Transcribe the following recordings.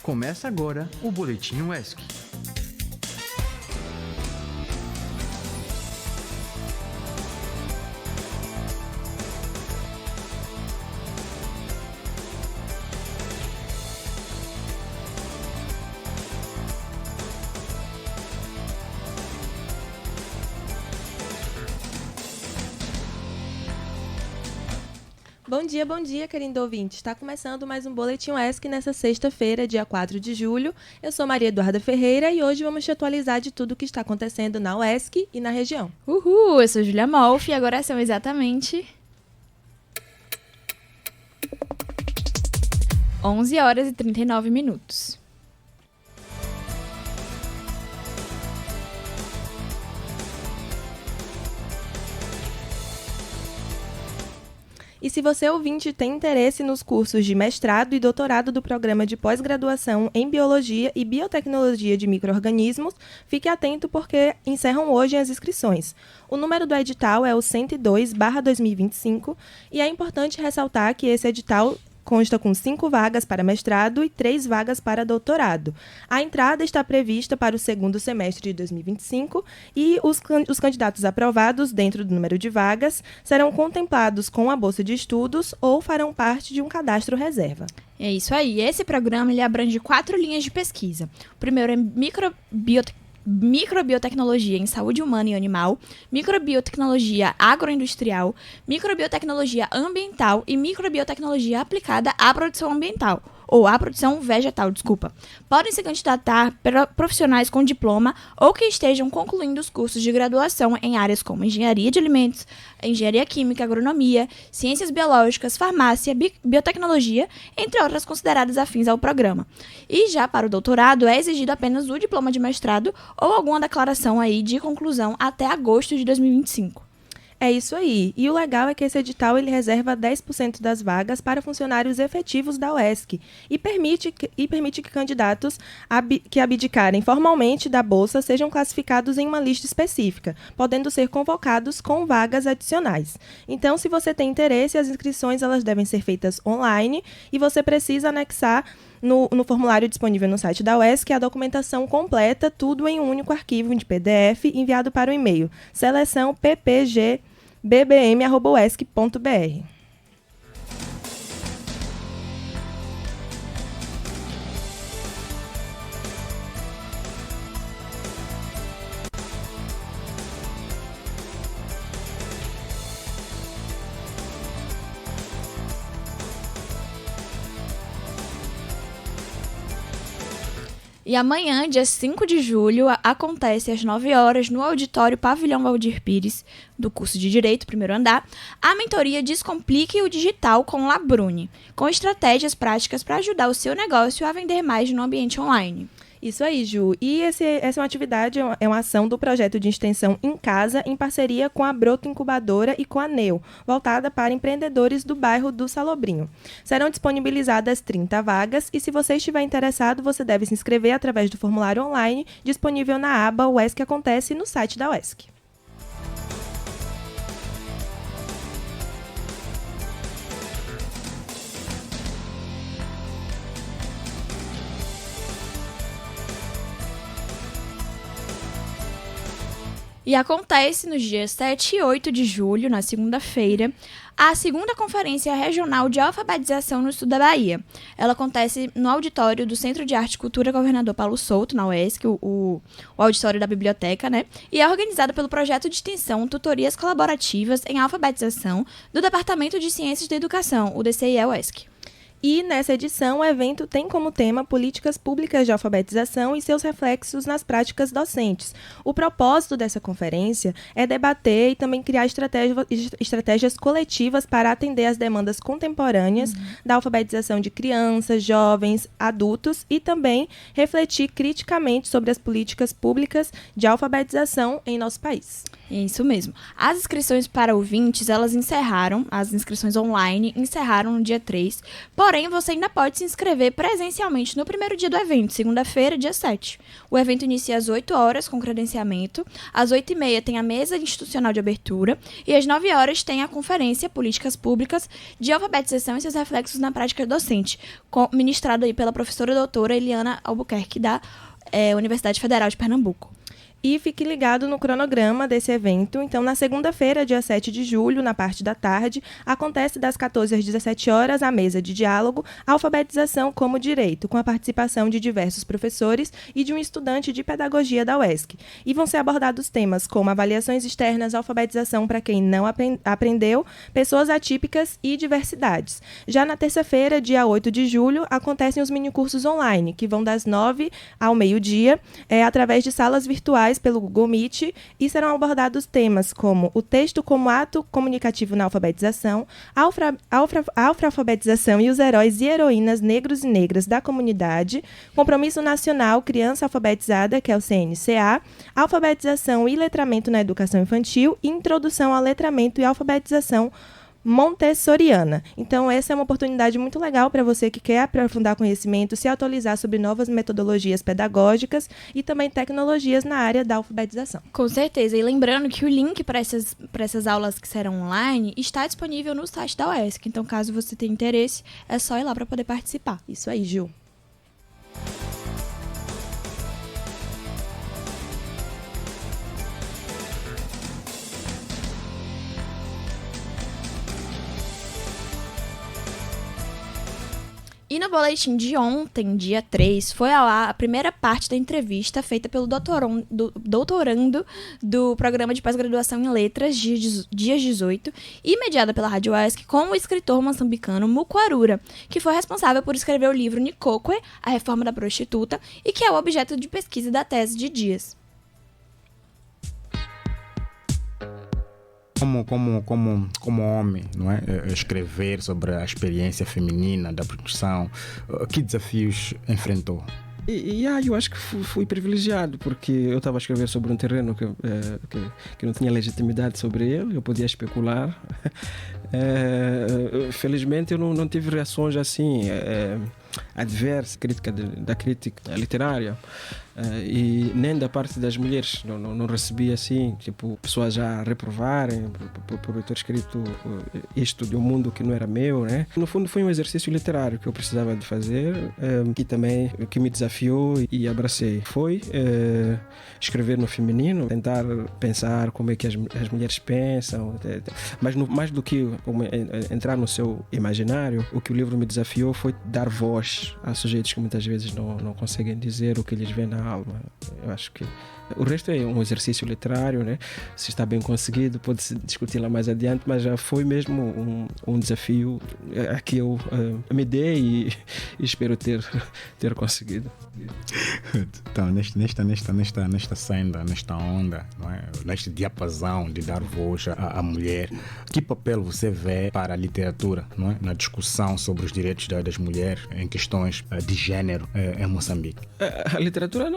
Começa agora o Boletim UESC. Bom dia, querido ouvinte. Está começando mais um Boletim UESC nessa sexta-feira, dia 4 de julho. Eu sou Maria Eduarda Ferreira e hoje vamos te atualizar de tudo o que está acontecendo na UESC e na região. Uhul, eu sou Julia Molf e agora são exatamente 11 horas e 39 minutos. E se você, ouvinte, tem interesse nos cursos de mestrado e doutorado do programa de pós-graduação em Biologia e Biotecnologia de Micro-Organismos, fique atento porque encerram hoje as inscrições. O número do edital é o 102/2025 e é importante ressaltar que esse edital consta com 5 vagas para mestrado e 3 vagas para doutorado. A entrada está prevista para o segundo semestre de 2025 e os candidatos aprovados dentro do número de vagas serão contemplados com a bolsa de estudos ou farão parte de um cadastro reserva. É isso aí. Esse programa ele abrange 4 linhas de pesquisa. O primeiro é microbiotecnologia em saúde humana e animal, microbiotecnologia agroindustrial, microbiotecnologia ambiental e microbiotecnologia aplicada à produção ambiental, ou à produção vegetal, Podem se candidatar profissionais com diploma ou que estejam concluindo os cursos de graduação em áreas como engenharia de alimentos, engenharia química, agronomia, ciências biológicas, farmácia, biotecnologia, entre outras consideradas afins ao programa. E já para o doutorado é exigido apenas o diploma de mestrado ou alguma declaração aí de conclusão até agosto de 2025. É isso aí. E o legal é que esse edital ele reserva 10% das vagas para funcionários efetivos da UESC e permite que candidatos que abdicarem formalmente da bolsa sejam classificados em uma lista específica, podendo ser convocados com vagas adicionais. Então, se você tem interesse, as inscrições elas devem ser feitas online e você precisa anexar no formulário disponível no site da UESC a documentação completa, tudo em um único arquivo de PDF enviado para o e-mail seleçãoppgbbm@uesc.br. E amanhã, dia 5 de julho, acontece às 9 horas no auditório Pavilhão Valdir Pires, do curso de Direito, primeiro andar, a mentoria Descomplique o Digital com Labrune, com estratégias práticas para ajudar o seu negócio a vender mais no ambiente online. Isso aí, Ju. E essa é uma atividade, é uma ação do projeto de extensão Em Casa, em parceria com a Broto Incubadora e com a NEO, voltada para empreendedores do bairro do Salobrinho. Serão disponibilizadas 30 vagas e, se você estiver interessado, você deve se inscrever através do formulário online disponível na aba UESC Acontece no site da UESC. E acontece nos dias 7 e 8 de julho, na segunda-feira, a segunda Conferência Regional de Alfabetização no Sul da Bahia. Ela acontece no auditório do Centro de Arte e Cultura Governador Paulo Souto, na UESC, o auditório da biblioteca, E é organizada pelo projeto de extensão Tutorias Colaborativas em Alfabetização do Departamento de Ciências da Educação, o DCIE-UESC. E, nessa edição, o evento tem como tema políticas públicas de alfabetização e seus reflexos nas práticas docentes. O propósito dessa conferência é debater e também criar estratégias coletivas para atender às demandas contemporâneas da alfabetização de crianças, jovens, adultos e também refletir criticamente sobre as políticas públicas de alfabetização em nosso país. Isso mesmo. As inscrições para ouvintes, as inscrições online encerraram no dia 3, porém Porém, você ainda pode se inscrever presencialmente no primeiro dia do evento, segunda-feira, dia 7. O evento inicia às 8 horas com credenciamento, às 8h30 tem a mesa institucional de abertura e às 9 horas tem a conferência Políticas Públicas de Alfabetização e seus reflexos na prática docente, ministrado aí pela professora doutora Eliana Albuquerque da Universidade Federal de Pernambuco. E fique ligado no cronograma desse evento. Então, na segunda-feira, dia 7 de julho, na parte da tarde, acontece das 14 às 17 horas a mesa de diálogo Alfabetização como Direito, com a participação de diversos professores e de um estudante de pedagogia da UESC. E vão ser abordados temas como avaliações externas, alfabetização para quem não aprendeu, pessoas atípicas e diversidades. Já na terça-feira, dia 8 de julho, acontecem os minicursos online, que vão das 9 ao meio-dia, através de salas virtuais pelo Google Meet, e serão abordados temas como o texto como ato comunicativo na alfabetização, alfabetização e os heróis e heroínas negros e negras da comunidade, Compromisso Nacional Criança Alfabetizada, que é o CNCA, alfabetização e letramento na educação infantil e introdução ao letramento e alfabetização montessoriana. Então, essa é uma oportunidade muito legal para você que quer aprofundar conhecimento, se atualizar sobre novas metodologias pedagógicas e também tecnologias na área da alfabetização. Com certeza. E lembrando que o link para essas aulas que serão online está disponível no site da UESC. Então, caso você tenha interesse, é só ir lá para poder participar. Isso aí, Gil. E no boletim de ontem, dia 3, foi ao ar a primeira parte da entrevista feita pelo doutorando do Programa de Pós-Graduação em Letras, dias 18, e mediada pela Rádio UESC, com o escritor moçambicano Mukuarura, que foi responsável por escrever o livro Nicocwe, A Reforma da Prostituta, e que é o objeto de pesquisa da tese de Dias. Como homem, não é? Escrever sobre a experiência feminina da produção, que desafios enfrentou? Eu acho que fui privilegiado, porque eu estava a escrever sobre um terreno que não tinha legitimidade sobre ele, eu podia especular. Felizmente eu não tive reações assim adversas, da crítica literária, e nem da parte das mulheres. Não recebi assim, tipo, pessoas já reprovarem por eu ter escrito isto de um mundo que não era meu, né? No fundo foi um exercício literário que eu precisava de fazer, e também que me desafiou e abracei. Foi escrever no feminino, tentar pensar como é que as mulheres pensam, mas mais do que entrar no seu imaginário, o que o livro me desafiou foi dar voz a sujeitos que muitas vezes não conseguem dizer o que lhes vem na alma. Eu acho que o resto é um exercício literário, né? Se está bem conseguido, pode-se discutir lá mais adiante, mas já foi mesmo um desafio a que eu me dei e espero ter conseguido. Então, nesta senda, nesta onda, não é? Neste diapasão de dar voz à mulher, que papel você vê para a literatura, não é? Na discussão sobre os direitos das mulheres em questões de género em Moçambique? A literatura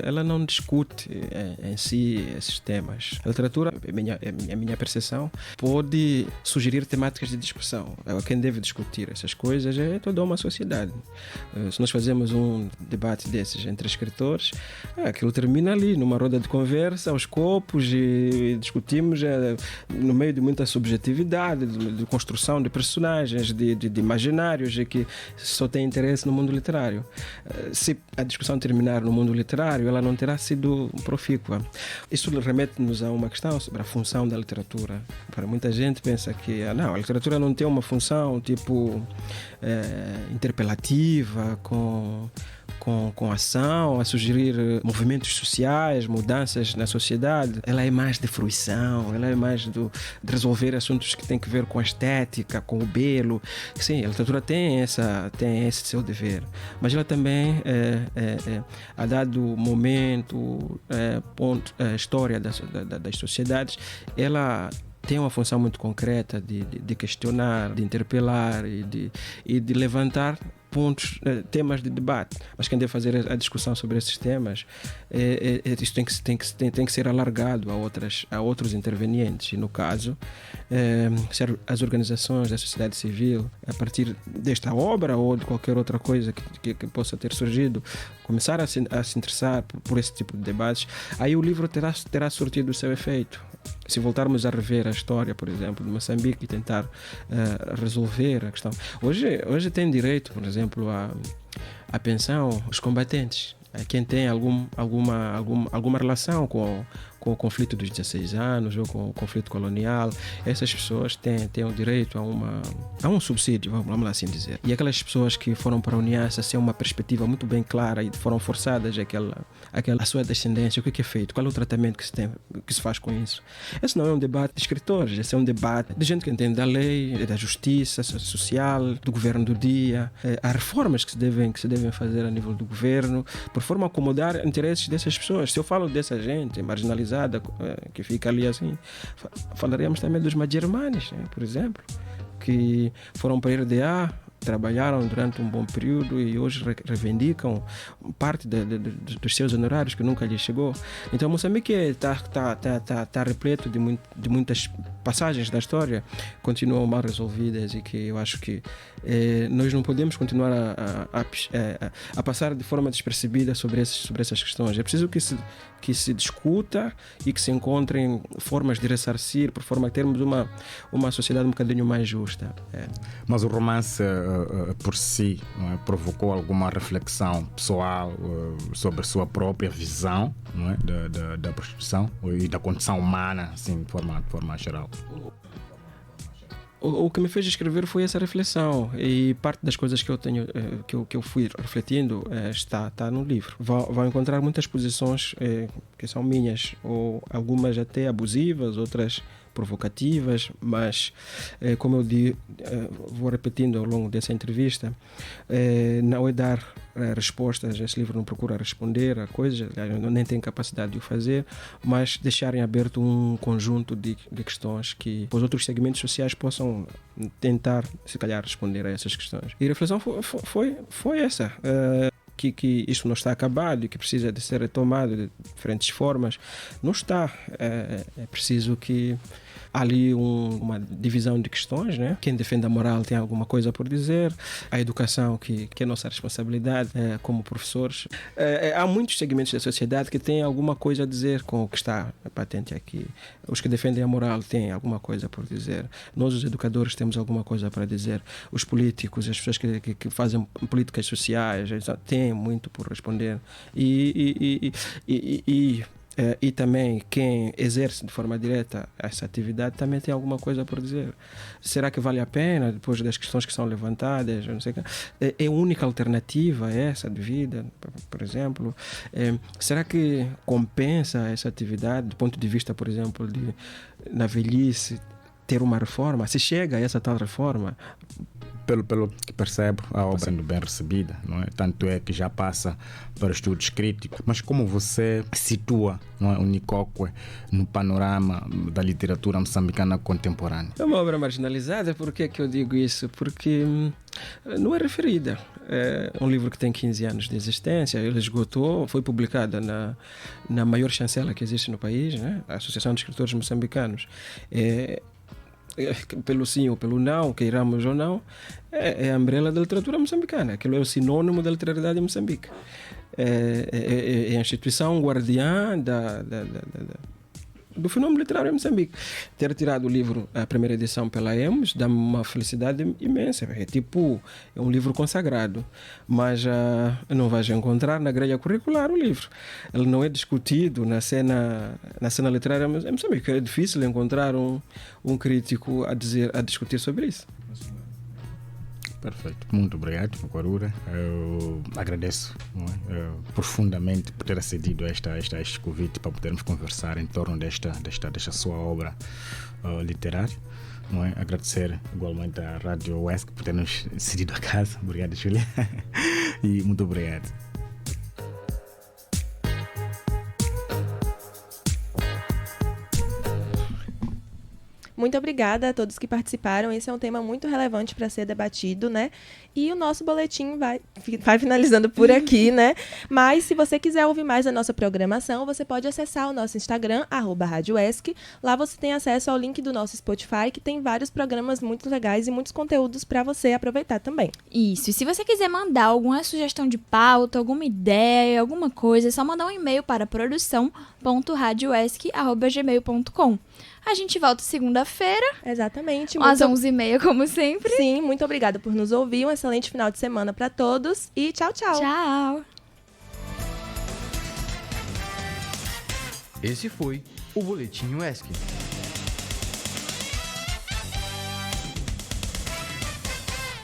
ela não discute em si esses temas. A literatura, a minha percepção, pode sugerir temáticas de discussão. Quem deve discutir essas coisas é toda uma sociedade. Se nós fazemos um debate desses entre escritores, aquilo termina ali, numa roda de conversa, aos copos, e discutimos no meio de muita subjetividade, de construção de personagens, de imaginários, que só tem interesse no mundo literário. Se a discussão terminar no mundo literário, ela não terá sido profícua. Isso remete-nos a uma questão sobre a função da literatura. Para muita gente pensa que a literatura não tem uma função tipo interpelativa, com ação, a sugerir movimentos sociais, mudanças na sociedade. Ela é mais de fruição, ela é mais de resolver assuntos que têm que ver com a estética, com o belo. Sim, a literatura tem esse seu dever, mas ela também, a dado momento, ponto, a história das sociedades, ela tem uma função muito concreta de questionar, de interpelar e de levantar pontos, temas de debate, mas quem deve fazer a discussão sobre esses temas, isso tem que ser alargado a outros intervenientes. E no caso, as organizações da sociedade civil, a partir desta obra ou de qualquer outra coisa que possa ter surgido, começar a se interessar por esse tipo de debates, aí o livro terá surtido o seu efeito. Se voltarmos a rever a história, por exemplo, de Moçambique e tentar resolver a questão. Hoje tem direito, por exemplo, à pensão os combatentes. Quem tem alguma relação com o conflito dos 16 anos ou com o conflito colonial, essas pessoas têm o direito a um subsídio, vamos lá assim dizer. E aquelas pessoas que foram para a UNIASA sem uma perspectiva muito bem clara e foram forçadas a sua descendência, o que é feito? Qual é o tratamento que se faz com isso? Esse não é um debate de escritores, esse é um debate de gente que entende da lei, da justiça social, do governo do dia. Há reformas que se devem fazer a nível do governo, por forma a acomodar interesses dessas pessoas. Se eu falo dessa gente marginalizada, que fica ali assim, falaremos também dos Majermanes, por exemplo, que foram para a RDA, trabalharam durante um bom período e hoje reivindicam parte dos seus honorários que nunca lhes chegou. Então Moçambique está repleto de muitas passagens da história continuam mal resolvidas e que eu acho que nós não podemos continuar a passar de forma despercebida sobre essas questões. É preciso que se discuta e que se encontrem formas de ressarcir, por forma a termos uma sociedade um bocadinho mais justa. Mas o romance por si, não é, provocou alguma reflexão pessoal sobre a sua própria visão, não é, da prostituição e da condição humana, assim, de forma geral? O que me fez escrever foi essa reflexão, e parte das coisas que eu tenho, que eu fui refletindo, está no livro. Vão encontrar muitas posições que são minhas, ou algumas até abusivas, outras provocativas, mas como eu digo, vou repetindo ao longo dessa entrevista, não é dar respostas, esse livro não procura responder a coisas, nem tem capacidade de o fazer, mas deixar em aberto um conjunto de questões que os outros segmentos sociais possam tentar, se calhar, responder a essas questões. E a reflexão foi essa. Que isto não está acabado e que precisa de ser retomado de diferentes formas. Não está. É preciso que há ali uma divisão de questões, né? Quem defende a moral tem alguma coisa por dizer, a educação que é nossa responsabilidade como professores. Há muitos segmentos da sociedade que têm alguma coisa a dizer com o que está patente aqui. Os que defendem a moral têm alguma coisa por dizer. Nós, os educadores, temos alguma coisa para dizer. Os políticos, as pessoas que fazem políticas sociais, têm muito por responder. E também quem exerce de forma direta essa atividade também tem alguma coisa por dizer. Será que vale a pena, depois das questões que são levantadas, não sei, é a única alternativa essa de vida, por exemplo? Será que compensa essa atividade do ponto de vista, por exemplo, de na velhice ter uma reforma? Se chega a essa tal reforma? Pelo que percebo, a obra sendo bem recebida, não é? Tanto é que já passa para estudos críticos. Mas como você situa, não é, o Nikokwe no panorama da literatura moçambicana contemporânea? É uma obra marginalizada. Por que eu digo isso? Porque não é referida. É um livro que tem 15 anos de existência. Ele esgotou, foi publicada na maior chancela que existe no país, né? A Associação de Escritores Moçambicanos. Pelo sim ou pelo não, queiramos ou não, é a umbrella da literatura moçambicana. Aquilo é o sinônimo da literariedade em Moçambique. É a instituição guardiã do fenômeno literário em Moçambique. Ter tirado o livro, a primeira edição, pela EMOS, dá-me uma felicidade imensa. É um livro consagrado, mas não vais encontrar na grelha curricular o livro. Ele não é discutido na cena literária em Moçambique. É difícil encontrar um crítico a discutir sobre isso. Perfeito. Muito obrigado, Mukarura. Eu agradeço profundamente por ter acedido a este convite para podermos conversar em torno desta sua obra literária. Não é? Agradecer igualmente à Rádio UESC por ter nos cedido a casa. Obrigado, Júlia. E muito obrigado. Muito obrigada a todos que participaram. Esse é um tema muito relevante para ser debatido, né? E o nosso boletim vai finalizando por aqui, né? Mas se você quiser ouvir mais da nossa programação, você pode acessar o nosso Instagram, @RadioESC. Lá você tem acesso ao link do nosso Spotify, que tem vários programas muito legais e muitos conteúdos para você aproveitar também. Isso, e se você quiser mandar alguma sugestão de pauta, alguma ideia, alguma coisa, é só mandar um e-mail para produção.radioesc@gmail.com. A gente volta segunda-feira, Exatamente. às 11h30, como sempre. Sim, muito obrigada por nos ouvir. Um excelente final de semana para todos e tchau, tchau. Tchau! Esse foi o Boletim UESC.